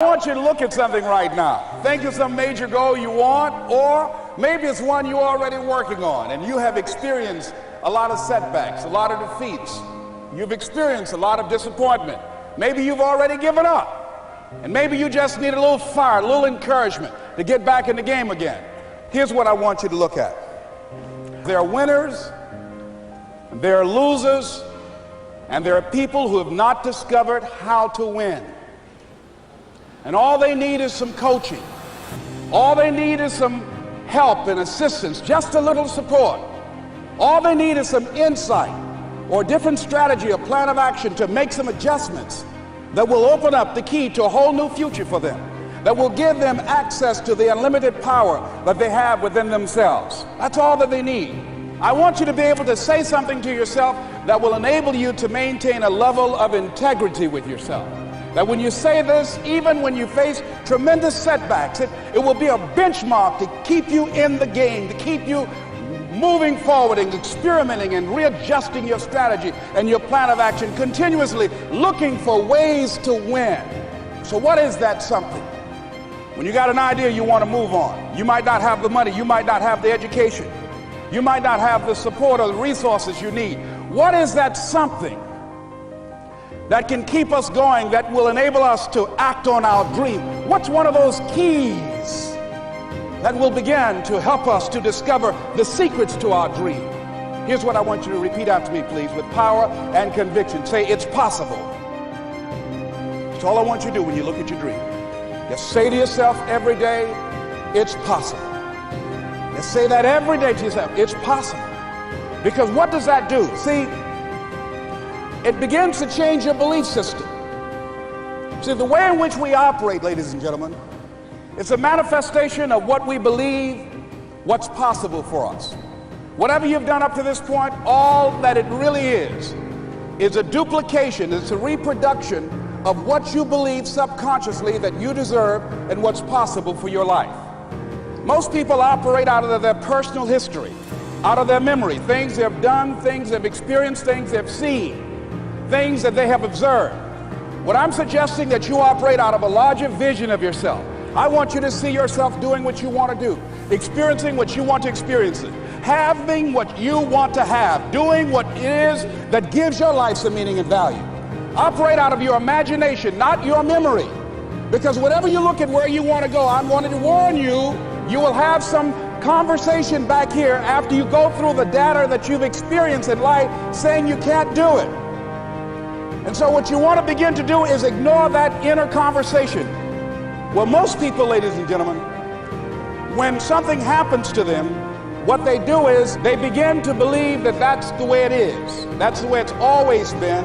I want you to look at something right now. Think of some major goal you want, or maybe it's one you're already working on and you have experienced a lot of setbacks, a lot of defeats. You've experienced a lot of disappointment. Maybe you've already given up, and maybe you just need a little fire, a little encouragement to get back in the game again. Here's what I want you to look at. There are winners, there are losers, and there are people who have not discovered how to win. And all they need is some coaching. All they need is some help and assistance, just a little support. All they need is some insight or a different strategy, a plan of action to make some adjustments that will open up the key to a whole new future for them, that will give them access to the unlimited power that they have within themselves. That's all that they need. I want you to be able to say something to yourself that will enable you to maintain a level of integrity with yourself. That when you say this, even when you face tremendous setbacks, it will be a benchmark to keep you in the game, to keep you moving forward and experimenting and readjusting your strategy and your plan of action, continuously looking for ways to win. So what is that something? When you got an idea you want to move on, you might not have the money, you might not have the education, you might not have the support or the resources you need. What is that something that can keep us going, that will enable us to act on our dream? What's one of those keys that will begin to help us to discover the secrets to our dream? Here's what I want you to repeat after me, please, with power and conviction. Say, it's possible. That's all I want you to do when you look at your dream. Just say to yourself every day, it's possible. Just say that every day to yourself, it's possible. Because what does that do? See, it begins to change your belief system. See, the way in which we operate, ladies and gentlemen, it's a manifestation of what we believe, what's possible for us. Whatever you've done up to this point, all that it really is a duplication, it's a reproduction of what you believe subconsciously that you deserve and what's possible for your life. Most people operate out of their personal history, out of their memory, things they've done, things they've experienced, things they've seen, things that they have observed. What I'm suggesting that you operate out of a larger vision of yourself. I want you to see yourself doing what you want to do, experiencing what you want to experience, having what you want to have, doing what it is that gives your life some meaning and value. Operate out of your imagination, not your memory. Because whenever you look at where you want to go, I'm wanting to warn you, you will have some conversation back here after you go through the data that you've experienced in life saying you can't do it. And so what you want to begin to do is ignore that inner conversation. Well, most people, ladies and gentlemen, when something happens to them, what they do is they begin to believe that that's the way it is. That's the way it's always been.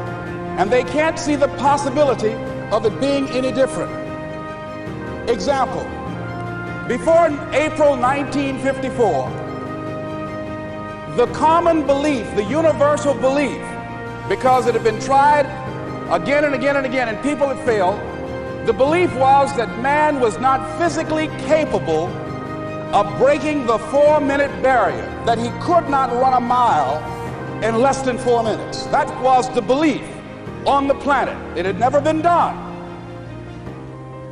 And they can't see the possibility of it being any different. Example, before April 1954, the common belief, the universal belief, because it had been tried again and again and again, and people had failed, the belief was that man was not physically capable of breaking the 4-minute barrier, that he could not run a mile in less than 4 minutes. That was the belief on the planet. It had never been done.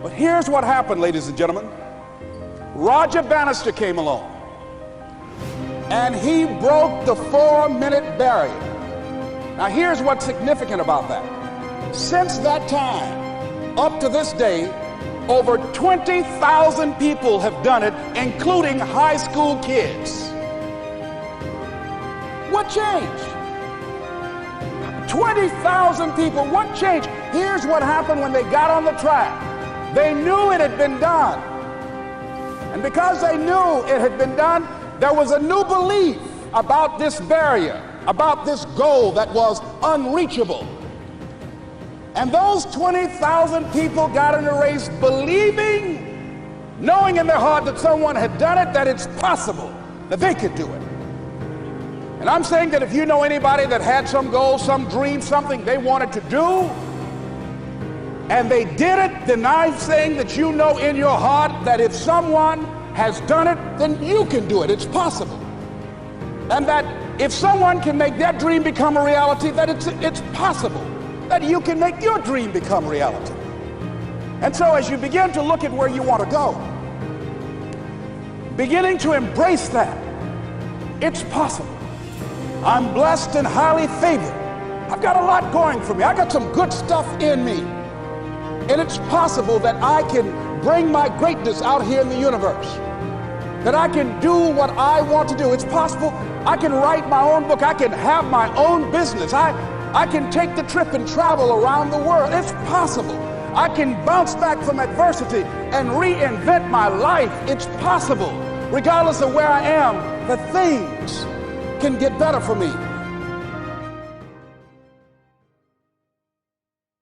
But here's what happened, ladies and gentlemen. Roger Bannister came along, and he broke the 4-minute barrier. Now here's what's significant about that. Since that time, up to this day, over 20,000 people have done it, including high school kids. What changed? 20,000 people, what changed? Here's what happened when they got on the track. They knew it had been done. And because they knew it had been done, there was a new belief about this barrier, about this goal that was unreachable. And those 20,000 people got in the race believing, knowing in their heart that someone had done it, that it's possible, that they could do it. And I'm saying that if you know anybody that had some goal, some dream, something they wanted to do, and they did it, then I'm saying that you know in your heart that if someone has done it, then you can do it. It's possible. And that if someone can make their dream become a reality, that it's possible that you can make your dream become reality. And so as you begin to look at where you want to go, beginning to embrace that, it's possible. I'm blessed and highly favored. I've got a lot going for me. I got some good stuff in me. And it's possible that I can bring my greatness out here in the universe. That I can do what I want to do. It's possible I can write my own book. I can have my own business. I can take the trip and travel around the world. It's possible. I can bounce back from adversity and reinvent my life. It's possible. Regardless of where I am, that things can get better for me.